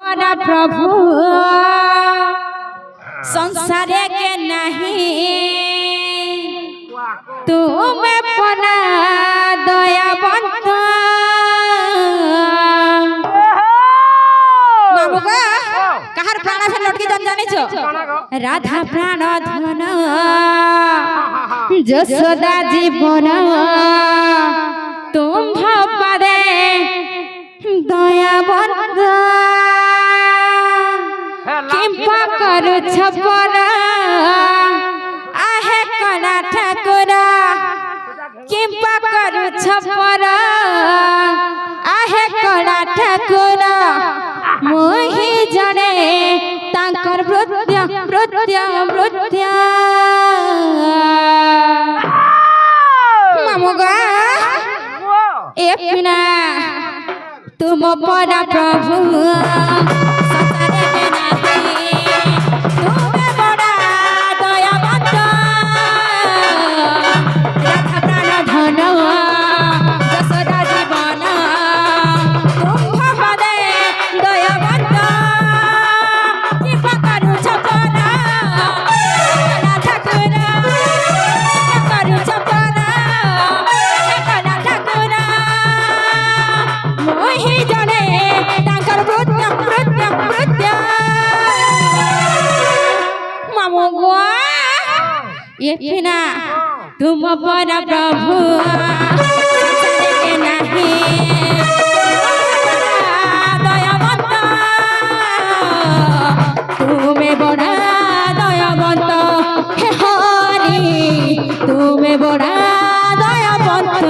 बड़ा प्रभु संसारे के नहीं तुम बड़ा दयावंत बाबूगा कहार प्राण से लटकी जन जानी छो राधा प्राण धन যশোদা জীবন তুম্ভ পদে দয়াবন্ধ কিম্পা করুছ পর আহে কলা ঠাকুর কিম্পা করুছ পর আহে কলা ঠাকুর মোহি জনে তাঙ্কর বৃত্য বৃত্য বৃত্য मामुगा एपिना तुम बड़ा प्रभु संसारे के नहीं तुम बड़ा दयावंत राधा प्राण धन যশোদা জীবन तुम पदे दयावंत कृपा करुछ पर ठाकुर करुछ पर मोहि जने तांकर बृत्य बृत्य बृत्य मामुआ ये पिना तुम बड़ा प्रभु संसारे के नहीं दयावंत तुम्हें बड़ा दयावंत हे हरि तुम्हें बड़ा दयावंत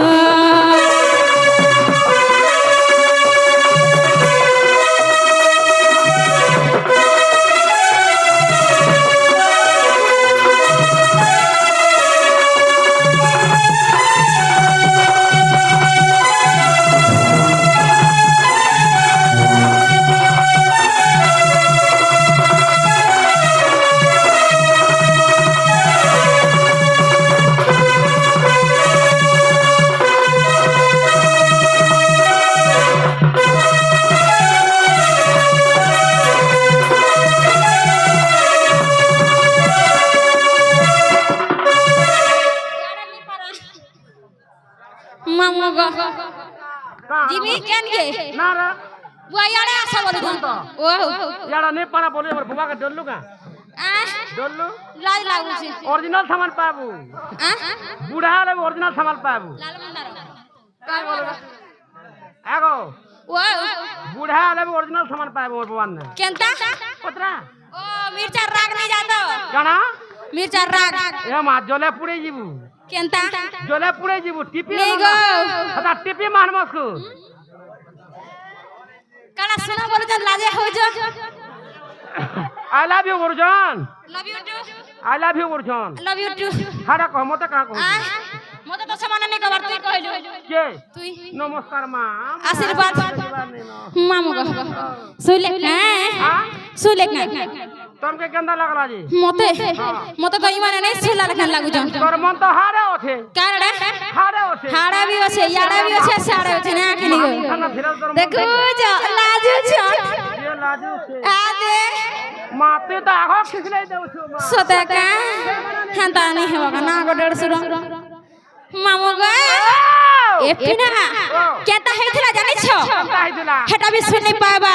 जिमी केन गे ना रे बुआ याडे आशा बोले जन ओ याडा ने पारा बोले हमर बुबा का डल्लू का डल्लू लाज लागु छी ओरिजिनल सामान पाबू बूढ़ा रे ओरिजिनल सामान पाबू लाल मंदार काय बोलो आगो ओ बूढ़ा रे ओरिजिनल सामान पाबू हमर भगवान ने केनता पतरा ओ मिर्चा राग नहीं जातो गाना मिर्चा राग ए मा जले पुड़े जीबू केनता जले पुड़े जीबू टिपी नहीं गो हता टिपी मानमसकू काला सुना बोलो जन लाजे हो जो I love you Gurjan love you too I love you Gurjan love you too हाडा कह मते का कह मते तो समान नहीं कबर तू कहलो के तुई नमस्कार मां आशीर्वाद मामू को सुले ना सुले ना तुमके गंदा लगला जी मते मते तो इमाने नहीं सुला लखन लागु जन तोर मन तो हारे ओथे कारण हारे ओथे हाड़ा भी होछे याड़ा भी होछे साड़े होछे ना आखनी गो देखो जो लाजू छ ये लाजू छे आ दे माते तो आगो खिसले देउ छु मा सता का हंता नहीं हेबा ना गो 150 मामू गो ए पिना केता हेथिला जानि छ हेटा भी सुनि पाबा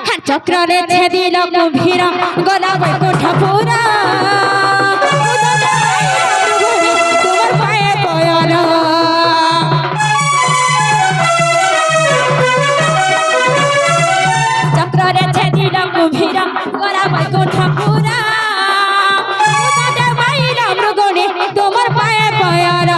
हन चक्र रे छेदिल कुम्भीर गला बैकुंठ पूरा तुमर पाए कोयल चक्र रे छेदिल कुम्भीर गला बैकुंठ पूरा मृगणी तुमर पाए कोयल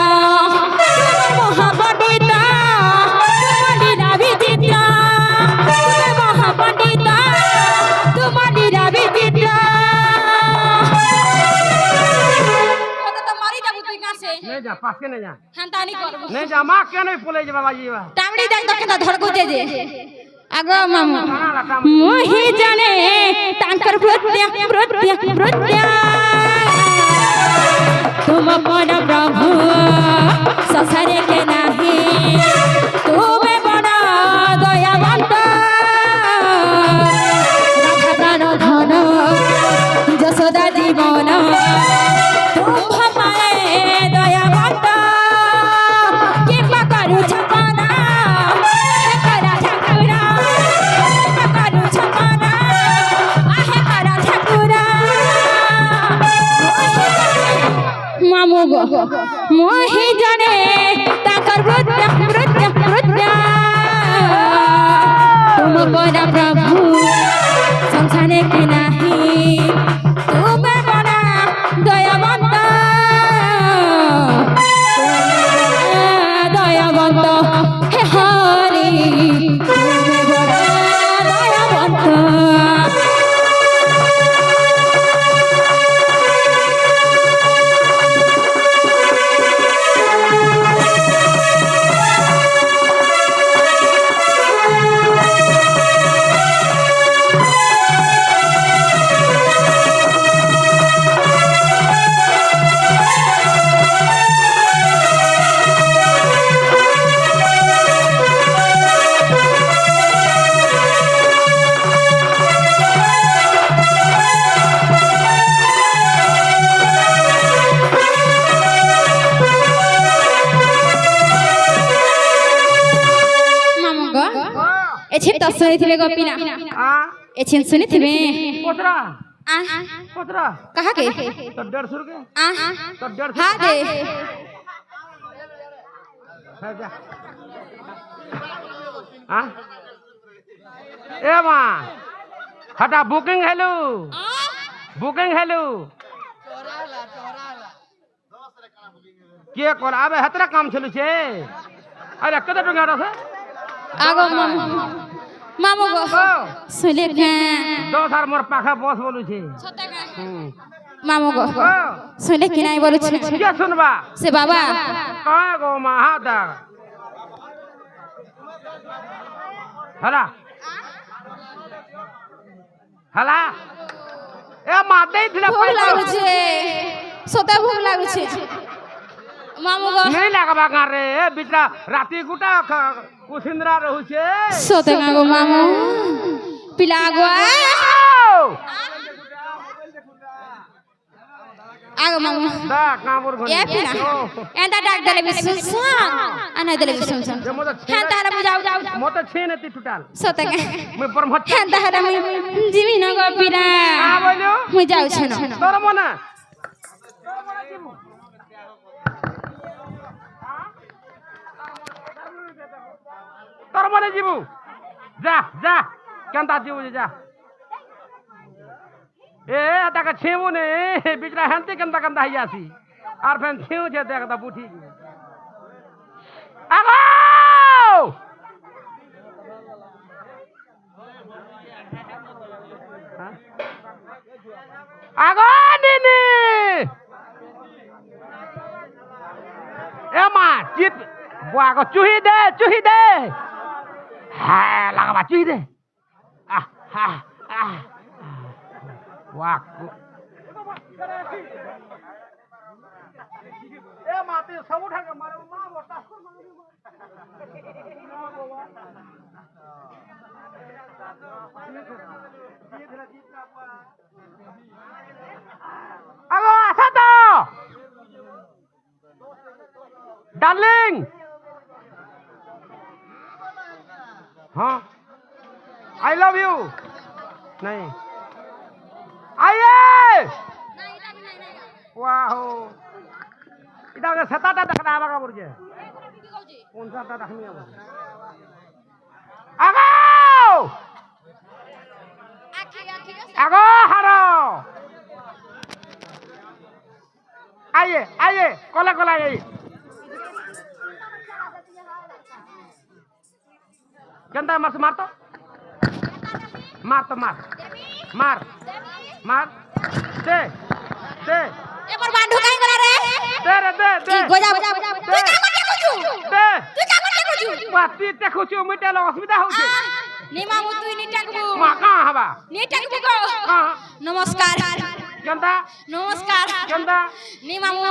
जा पास के नहीं जा हंतानी करबो नहीं जा मां के नहीं बोले जे बाबा जी बा टामड़ी जाई तो केता धड़को जे आगो मामू मोहि जाने तांकर प्रत्या प्रत्या प्रत्या तुम बड़ा प्रभु संसारे के नहीं तुम बड़ा दयावंत मोहि जाने ताकर वृत्या वृत्या वृत्या तुम बड़ा प्रभु संसारे के नहीं तुम बड़ा दयावंत दयावंत हे हरि तुम बड़ा दयावंत एछे तो सुनी थिबे गोपीना एछे सुनी थिबे पोतरा आ पोतरा कहा के तो 150 के आ तो 150 हां दे जा हां ए मां हटा बुकिंग हेलो के कर आबे हतरा काम छलु छे अरे कते टंगा रसे आगो मामू गो सुले के 10 हार मोर पाखा बस बोलु छे मामू गो सुले के नाही बोलु छे के सुनबा से बाबा का गो महादा हला हला ए माते थिला भूख लागु छे सोता भूख लागु छे मामू गो नहीं लागबा का रे बिचा राती गुटा कुसिंद्रा रहू छे सोते गो मामू पिला गो आगो मामू दा कामर घोनी ए पिला एंदा डाक दले बिसुसा अना दले बिसुसा हां तारा बुझाऊ मो तो छे नती टुटाल सोते गे मैं ब्रह्मचारी हां तारा मैं जीवी न गो पिला का बोल्यो मैं जाऊ छन तोर मने तोर मने जीबू जा जा केंता जीबू जा ए आता का छेबू ने बिचरा हंती केंता केंता हियासी आर फेन छेऊ जे देखता बूठी आगो आगो नीनी ए मा चित बुआ को चूही दे हां लगा चूही दे आ वाह ए माते सब उठा के मारे मां मोटा हेलो आसा तो डार्लिंग हाँ आई लव यू नहीं आइए वाह इधर सताटा देखना आवा बोलजे कौन सा ता देखनी है आगो आगो हारो आइए कोला आइए केंता मार दे ए पर बांधू काई करा रे दे गोजा तू का करते कुछु वाती देखुछु मिटेल असुविधा होছে नी मामू तू नी टकबू मा का हबा नी टकबू को नमस्कार केंता नमस्कार केंता नी मामू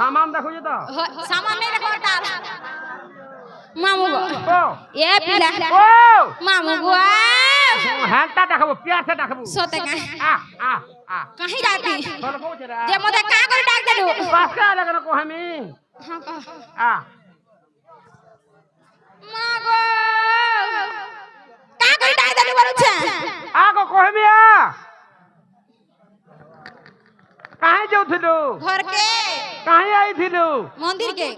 सामान देखुछु तो सामान नहीं देखो टाल मामू गो ओ ए पिला ओ मामू गो हांता देखबो प्यार से देखबो सोते का आ कहीं जाती बोल पहुंच रे जे मोते का कर डाक देलू पास का लगन को हमी हां का आ मागो का कर डाक देलू बोलू छे आ को हमी आ काहे जाउथिलु घर के काहे आइथिलु मंदिर के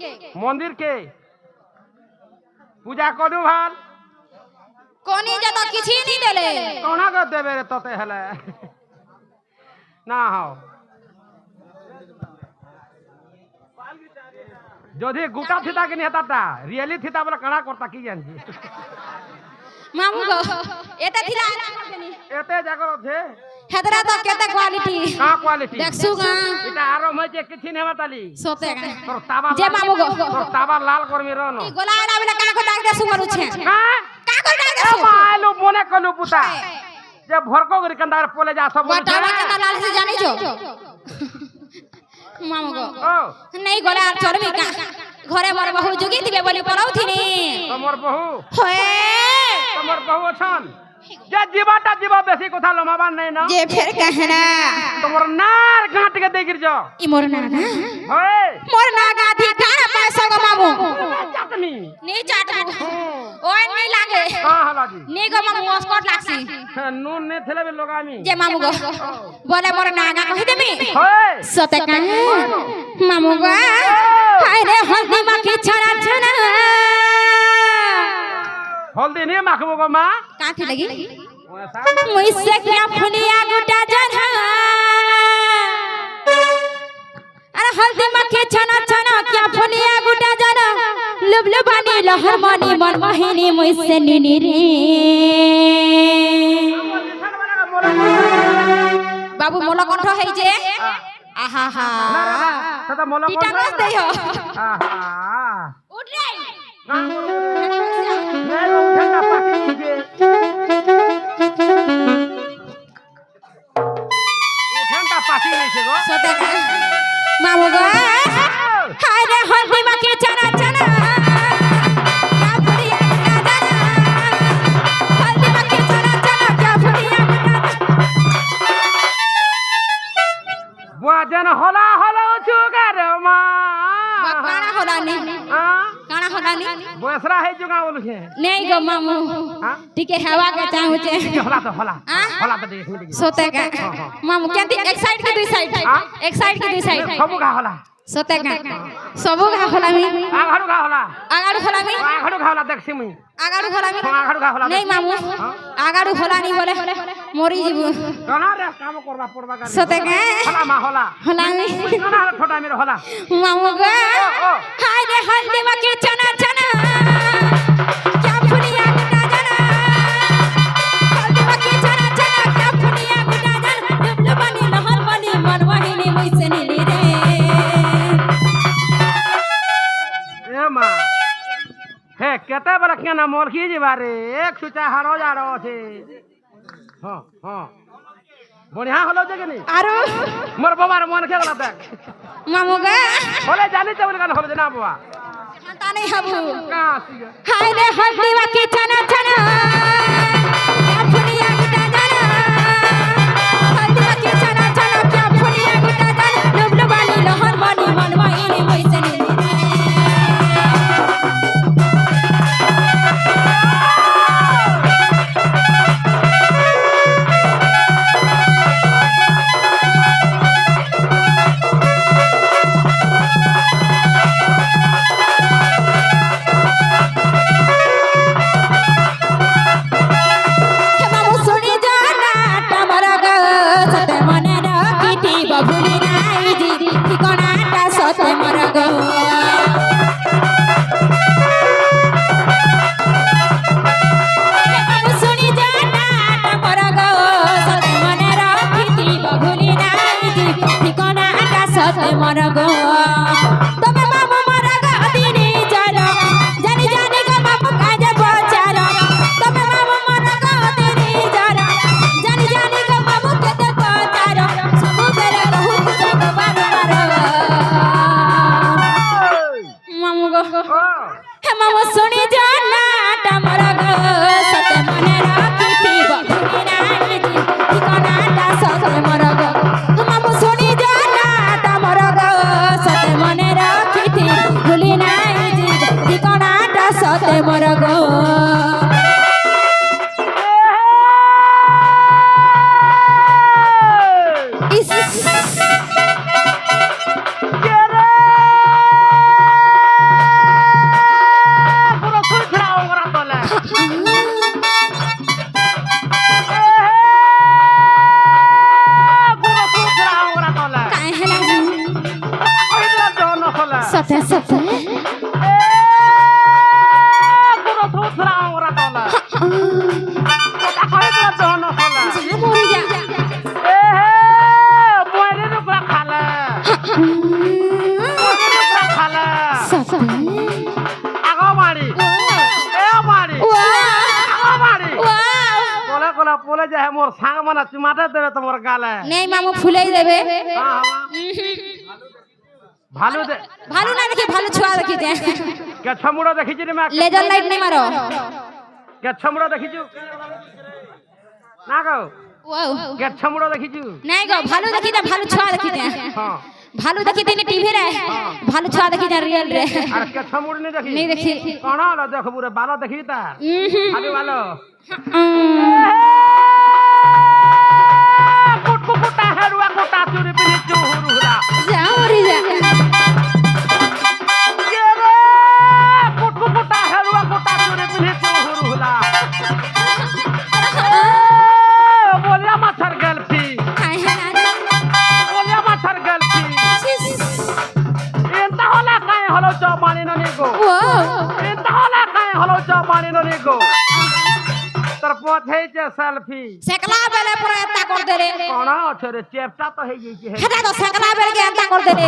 मंदिर के पूजा करू भाल कोनी जता किछि नहीं देले कोना के देबे रे तते हेले ना हो যদি গোটা থিতা কিনি হেতাটা রিয়েলি থিতা বলে কানা করতা কি জানছি मामू गो एता थिला आना कर देनी এতে জাগর আছে हेदरा तो केते क्वालिटी का क्वालिटी देखसु गा এটা আরো মজে কিছু নেবা তালি सोते गा তোর তাবা जे मामू गो তোর তাবা লাল করমি রনো ई गोलाड़ा बेला का को डाक देसु मरु छे হ্যাঁ का को डाक এ देसु মাইলু মনে কলু পুতা যে ভরকো গরি কান্দার পোলে যা সব বলে बटावा के लाल से जानी छो मामू गो ও नहीं गोला चलबी का घरे मोर बहु जोगी दिबे बोली पराउथिनी তোমার বহু होए তোমার বহু আছন যে জীবাটা জীবা বেশি কথা লমাবার নাই না जे फिर कहना তোমার নার গাঁটকে দেখির যাও ई मोर नागा হয় मोर नागा थी काना पैसा गो मामू চাটনি नहीं चाट ओए नहीं लागे হ্যাঁ হালাজি नहीं गो मामू स्कॉट लाक्सी নুন নে থেলে লগামি जे मामू गो बोले मोर नागा कहि देमी হয় सते का मामू गो हाय रे हल्दी माखी छरा छना হলদি নে মাখবো গো মা काठी लगी ওসা मुझसे क्या फुलिया गुटा जरा अरे हल्दी माखी छना छना क्या फुलिया गुटा जरा लुबलुबानी लहर मानी मन मोहिनी मुझसे नीनी रे बाबू मोला कंठ है जे आहा हा সেটা মলা টিটানস দেই हो আহা उठ रे নে উঠেটা পাটি দিবে উঠেটা পাটি নিছে গো सोते का मामू गो हाय रे हल्दी माखी छना छना क्या फुलिया गुटा जरा हल्दी माखी छना छना क्या फुलिया गुटा বাজেন হলা হলা চুগার মা काना होलानी হ্যাঁ काना होलानी বসরা হে জুগা বলছে नहीं गो मामू হ্যাঁ टिके हवा के चाहू छे হলা তো হলা हाँ? হলা তো দেখ মিলি सोते का मामू केंती एक साइड के दुई साइड हाँ? एक साइड के दुई साइड সবু গা হলা सोते का सबु घा होलामी আঘাড়ু গা হলা आगाड़ू होलामी আঘাড়ু গা হলা দেখছি মুই आगाड़ू होलामी আঘাড়ু গা হলা नहीं मामू आगाड़ू होलानी बोले मोरी जीबू কানা রে কাম করবা পড়বা গালি सोते का হলা মা হলা होलामी কানা রে ছোটা মেরে হলা मामू गो ओ। हाय रे हल्दी माखी छना छना क्या फुलिया गुटा जरा हल्दी माखी छना छना क्या फुलिया गुटा जरा लुबलुबानी लहर बनी मन मोहिनी मुझसे नीली रे এ মা হে কেতে বলে কেনা মরকি যাবারে এক সুচা হাড় যাড় আছে হ্যাঁ হ্যাঁ বড়িয়া হলো যে কেনি आरो মোর বাবার মন কে গলা দেখ मामू गो হলে জানিতে বলে কেন হলো যে না বাবা मानता नहीं हबू কা আসিয়া हाय रे हल्दी माखी छना छना क्या फुलिया गुटा जरा हल्दी माखी छना छना क्या फुलिया गुटा जरा लुबलुबानी लहर बनी मन मोहिनी मुझसे नीली रे मामू सुनी जाना तमरा गो सते मने रखिती बबुली नाई जी ठिकानाटा सते मरा गो मामू सुनी जाना तमरा गो सते मने रखिती बबुली नाई जी ठिकानाटा सते मरा गो तमे मामू मरा गो दिनी चलो जानी जानी गो बापू काजे बचारो तमे मामू मरा गो दिनी चलो जानी जानी गो बापू केते बचारो सब बेरे कहू सब बार बार मामू गो ও हे मामू सुनी जाना तमरा गो सते मने रखिती बबुली नाई जी ठिकानाटा सते मरा गो मामू सुनी जाना तमरा गो सते मने চুমাটা দেবে তোমার গালে নেই মামু ফুলেই দেবে হ্যাঁ, হবা। ভালো ভালো না দেখি ভালো ছুয়া দেখি দে কেছমুড়ো দেখিছি রে মা লেজার লাইট নেই মারো কেছমুড়ো দেখিছু না গো ওয়াও কেছমুড়ো দেখিছু নাই গো ভালো দেখি দে ভালো ছুয়া দেখি দে হ্যাঁ ভালো দেখি দিনে টিভি রে ভালো ছুয়া দেখি দে রিয়েল রে আর কেছমুড়ো নি দেখি नहीं देखी কোন হলো দেখবু রে ভালো দেখি তা খালি ভালো কুটকু কুটা হেরুয়া কুটা চুরি পিনি চুহুরুরা जाओ रे जा রে কুটকু কুটা হেরুয়া কুটা চুরি পিনি চুহুরুলা বলিয়া মাছার গলফি हाय हाय বলিয়া মাছার গলফি এন্তা হলা কাই হলো জমানি ননি গো वो এন্তা হলা কাই হলো জমানি ননি গো তোর পথ হইছে সেলফি सकला बेले पूरा एता कर दे रे কোন আছে রে চেপটা তো হই গইছে हेटा तो सकला बेले के एता कर दे रे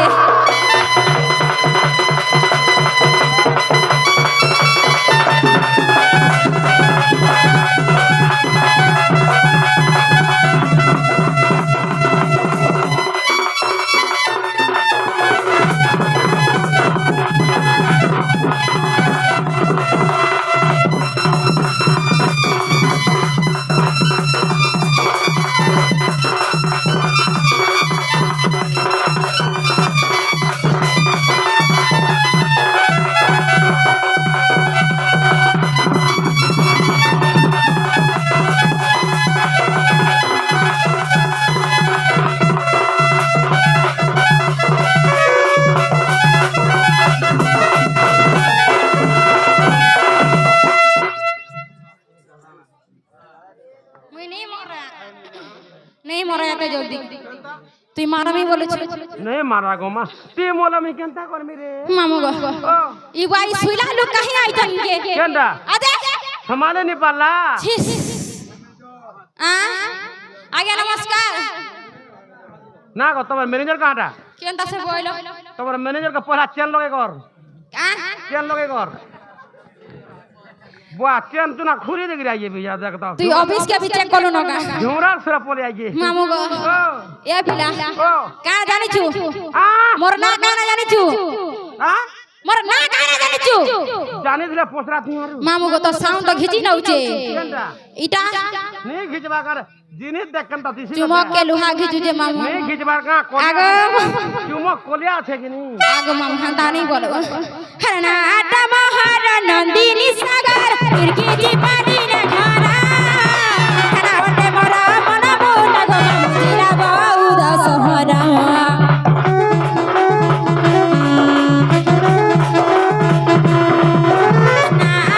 मुई नहीं मरा एत जल्दी তুই মারামি বলেছিস नहीं मारा गो मा ती मोला मी केनता करमी रे মামু গো ओ ইবাই সুইলা লোক কাহি আইতন কে केनदा আদে संभाले नहीं पाला छिस आ आगे नमस्कार ना गो तुम्हार मैनेजर कहाँ था केनता से बोलो तुम्हार मैनेजर का पहला चैन लगे कर आ चैन लगे कर बुआ चैन तू ना खुरी देख रही है भैया देखता তুই অফিস के भी चेक করলো না झुमरा सुरा पोले आई মামু গো ओ এ পিলা ओ কা জানিছু आ মোর না কানা জানিছু आ মোর না কানা জানিছু जाने दिला पोसरा थी मारू মামু গো তো সাউন্ড তো ঘিচি নউছে केनदा ইটা नहीं खिंचवा कर जिनी देखन तो दिसी চুমক के লুহা ঘিচু যে মামু नहीं खिंचवा का আগো चुमक कोलिया छे कि नहीं আগো মামু হান্তা नहीं बोलो हरना आटा महार नंदिनी सागर तिरकी जी पानी ना खाना हना वटे मोरा मना बोला गो मामू जिला बाउद सहरा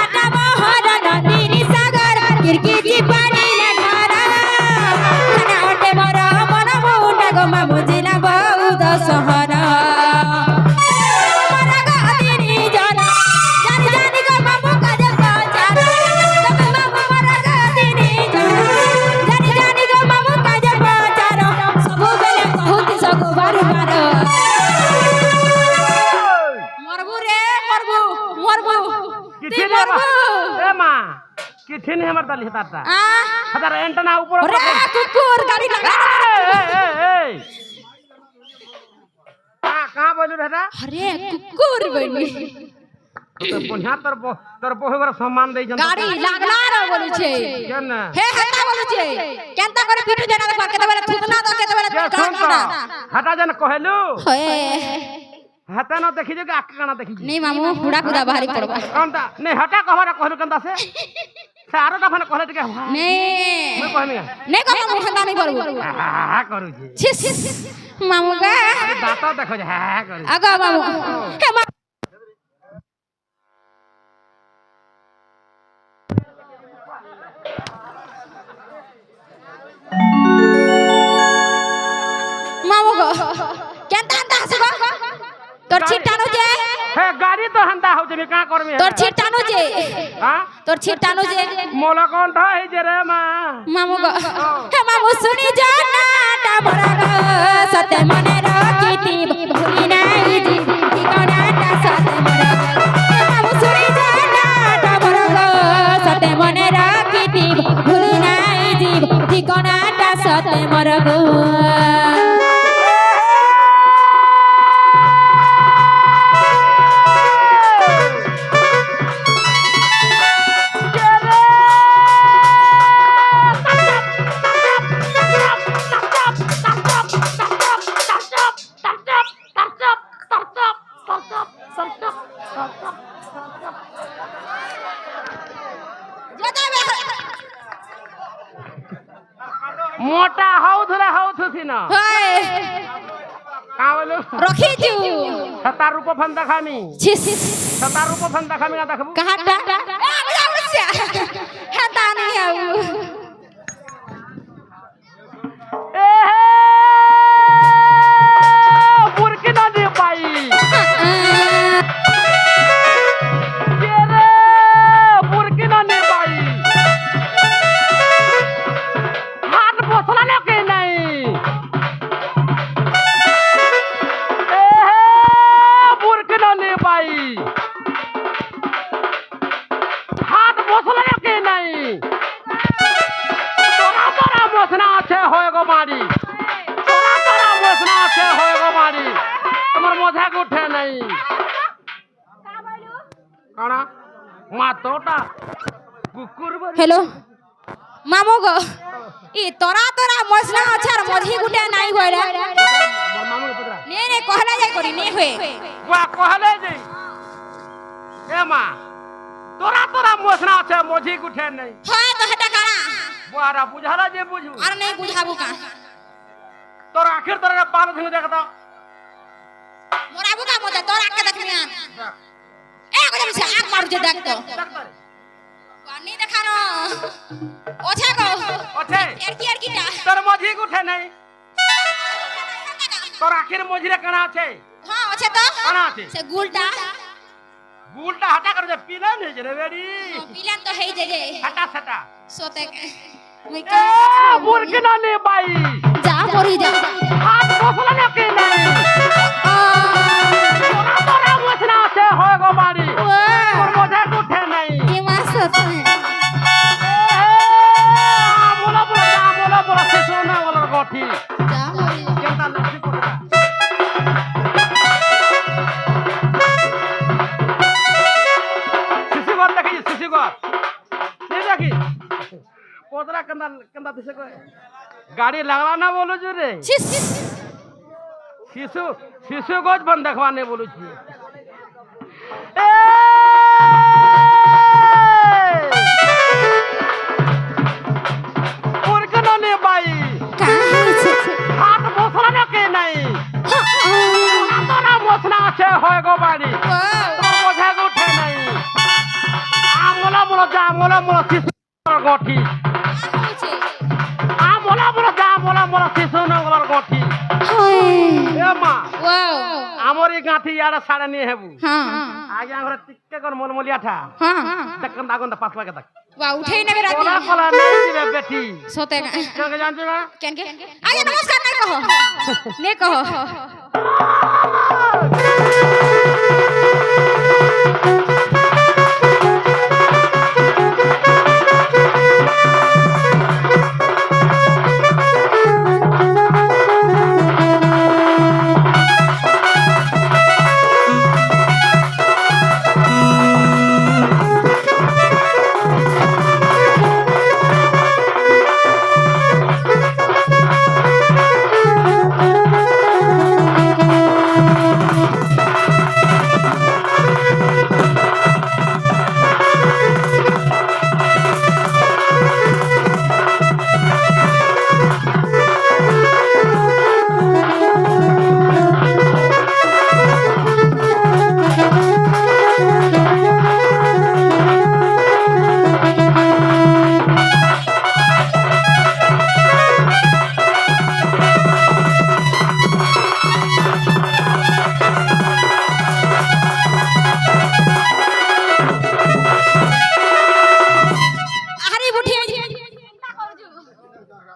आटा महार नंदिनी सागर तिरकी जी पानी ना खाना हना वटे मोरा मना बोला गो मामू जिला बाउद सहरा किथे ने ए मां किथे ने हमर दली हताता हजार एंटना ऊपर कहाँ बोलू रहता अरे कुकुर बनी तो पुन्हा तर बहुवर सम्मान दे जनता गाड़ी लागला रे बोलू छे केन हे हेता बोलू छे केनता करे पिटू जना देखा केते बेला थुकना तो केते बेला जे सुन तो हटा जन कहलू होए हता न देखि जे आक काना देखि नहीं मामू हुड़ा कुदा बाहरी पड़बा कंता नहीं हटा कहरा कहलू कंता से सारो दफन कहले के नहीं मैं कहमी नहीं को मामू हंदा नहीं करबो हा करू छी छिस मामू का दाता देखो जे हा करू आगा मामू हे मामू को केनता हंदा हसबा तोर छिटानो जे हे गाड़ी तो हंदा हो जे का करमी तोर छिटानो जे हां तोर छिटानो जे मोला कौन था हे जे रे मां मामू को हे मामू सुनी जाना ता मोरा गो सत्य मने रखीती भूली नहीं जी ठिकाना ता सत्य मोरा मामू सुनी जाना ता मोरा गो सत्य मने रखीती भूली नहीं जी ठिकाना ता सत्य প্রেমর গো মোটা হউথুছি না কা বলু রখিছু সতার রূপ ফন দেখামি ছিস সতার রূপ ফন দেখামি না দেখবু কাহাটা হেতা নি আউ বুরকি না দি পাই বুরকি না দি পাই হাত বসলা নাকি নাই বুরকি না দি পাই হাত বসলা নাকি নাই তোরা তোরা বসনা আছে হয়ে গো মারি তোরা তোরা বসনা আছে হয়ে গো মারি তোমার মজাক উঠে নাই কানা মাতোটা কুকুর বলি हेलो मामू गो ई तोरा तोरा मसना अछार मझी गुटे नाही होय रे मोर मामू के पुत्रा ने ने कहला जाय करी ने होय बुआ कहले जे ए मां तोरा तोरा मसना আছে মঝি উঠে নাই होय तो हटा काना बुआरा बुझाला जे बुझू और नहीं बुझाबू का तोर आखिर तोरा बाल धंग देखता मोरा बुका मोजा तोरा के देखनिया ए गजब से आग मारू जे देख तो पानी देखानो ओछे को ओछे एरकीटा তোর মঝি উঠে নাই তোর আখের মঝিরে কানা আছে हां ओछे तो কানা আছে से गुलटा গুলটা হাটা করে পিলা নেই রে বেড়ি पिलन तो हेई जे হাটা ছাটা सोते मुई এ বুরকি না নে বাই जा परी जा হাত বসলা নাকি নাই তোরা তোরা মসনা আছে হয় গো মারি তোর মজা উঠে নাই ये मासत बोला बोला से सोना वाला गोठी जा परी केनता लक्ष्मी पुत्रा शिशुगढ़ देखिए शिशुगढ़ नहीं देखी पोतरा कंदा कंदा दिसे को गाड़ी लगवा ना बोलो जो रे छिस शिशु शिशु गोज बंद देखवाने बोलो छी पुरकनो ने बाई कहां छे हाथ बसला ना के नहीं तोरा बसना আছে হয় গো বাড়ি তোর বোঝা উঠে নাই আমলা মোলা যা মোলা মোলা শিশু গঠি আমলা মোলা যা মোলা মোলা শিশু নগর গঠি এ মা वाओ আমরি গাঁঠি ইয়াড়া সাড়ে নিয়ে হেবু हां আগে আমরা টিক্কে কর মলমলিয়াঠা हां দেখন দাগন পাঁচ পাকে দেখ वा उठे न राती কোলা কোলা নেই দিবে বেটি सोते কেন জানছো না केन के आगे नमस्कार नहीं कहो ने कहो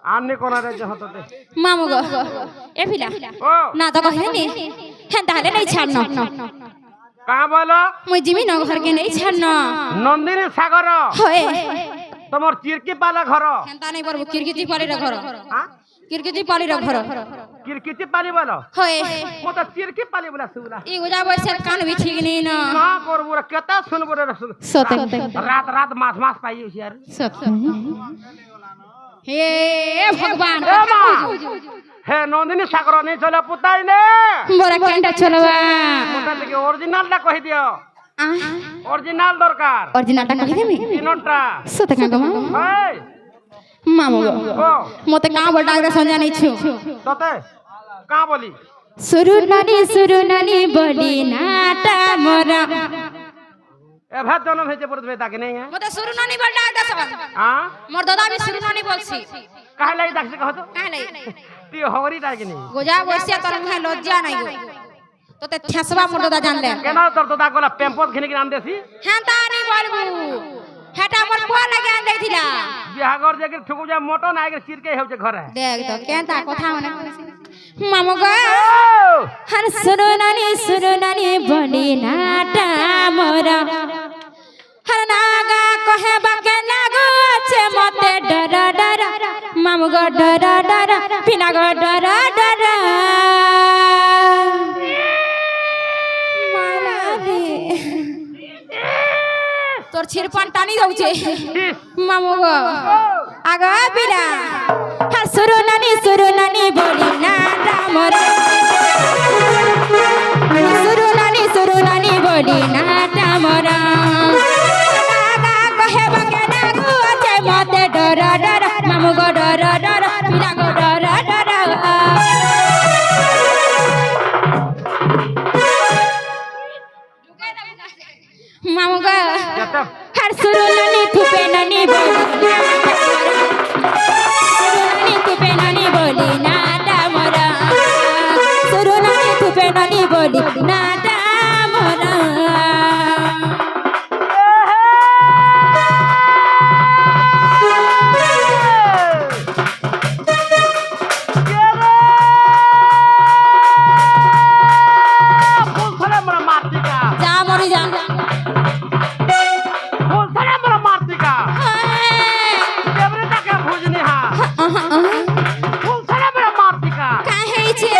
आने कोना रे जहतते मामू गो ए फिला ओ ना तो कहले नी हेन ताले नहीं छाड़नो कहां बोलो मुई जिमी न घर के नहीं छाड़नो नंदिनी सागर होए तमर चिरकी पाला घर हेन ता नहीं परबो किरकिती पाले रे घर हां किरकिटी पाली रो घर किरकिटी पाली बोलो होए मो तो चिरकी पाली बोला सुला ई गुजा बसे कान भी ठीक नहीं ना ना करबो रे केता सुनबो रे सते रात रात मास मास पाई यार सते हे भगवान ए मां हे नंदिनी सागर नहीं चले पुताई ने मोरा केंटा चलवा मोटा के ओरिजिनल टा कहि दियो ओरिजिनल दरकार ओरिजिनल टा कहि देमी तीनटा सते का गमा हे मामो ओ मते का बड़ा रे समझा नहीं छु तते का बोली सुरु नानी बोली नाटा मोरा ए भात जन्म हेजे परत बेटा के नहीं है मते सुरु नानी बड़ा दस हां मोर दादा भी सुरु नानी बोलसी काहे लाई दाख से कह तो काहे लाई ती हवरी ता के नहीं गोजा बसिया तर मुहे लज्जा नहीं गो तो ते ठेसवा मोर दादा जान ले केना तर तो दा कोला पेम्पोस घिने के नाम देसी हेंता नहीं बोलबू हेटा मोर पुआ लगे आन दैथिला बिहागर जे ठुकु जा मोटो ना के चिरके हेउ जे घर है देख तो केंता कथा मने मामो ग हर सुरु नानी बोली नाटा मोरा हर नागा कहे बाके लागो छे मते डर मामो ग डर बिना ग डर माला रे तोर छिरपन टानी जाउछे मामो ग आगा बिना हर सुरु नानी बोली नाटा मोरा सुरु नानी बोली नाटा मोरा नागा कहे बाके लागो छे मते डर मामो ग डर बिना ग डर मामो ग हर सुरु नानी थुपे नानी बोली नाटा मोरा सुरु नानी थुपे नानी बोली नाटा मोरा जा मोरी जा काहे छे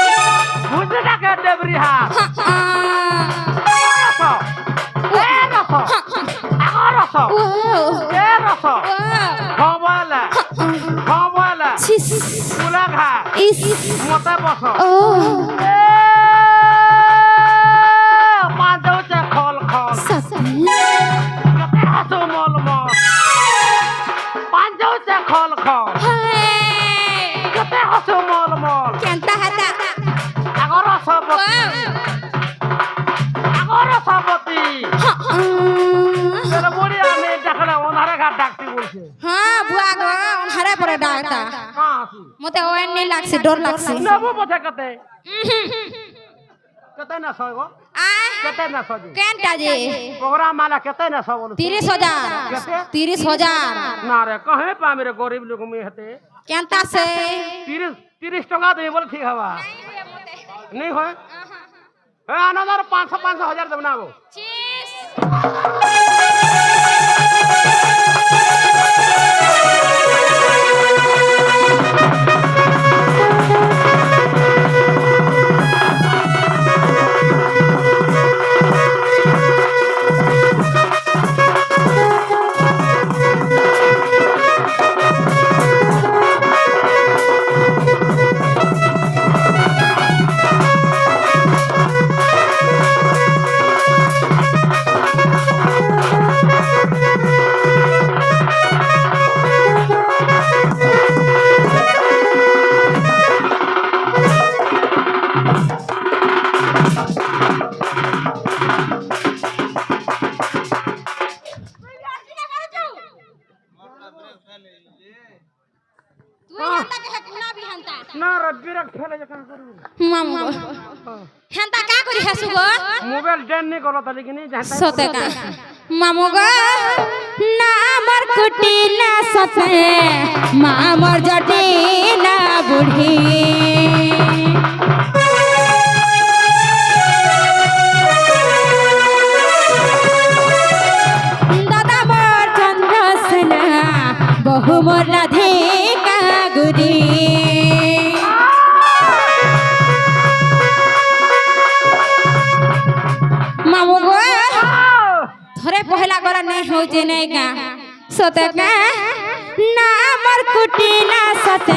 केंता हता हां बुआ गो हरे पर डाकता मते ओन नहीं लागसे डर लागसे नबो बोझा कते कते ना सगो आ कते ना सजी केंटा जे प्रोग्राम माला कते ना सब 30,000 30,000 ना रे कहे पा मेरे गरीब लोग में हते केंता से 30 टका दे बोल ठीक हवा नहीं होय है अनदर 500 हजार दे बनाबो ना रब्बी रख खेले जका करू मामा हेंता का करी हसु गो मोबाइल डेन नहीं करो त लेकिन जहता सते का मामो गो ना मर कुटी ना सते मामर जटी ना बुढ़ी दादा मोर चंद्र सेना बहु मोर राधे का गुरी बुझे नहीं का सोते का ना मर कुटी ना सते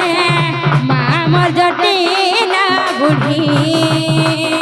मामर जटी ना बुढ़ी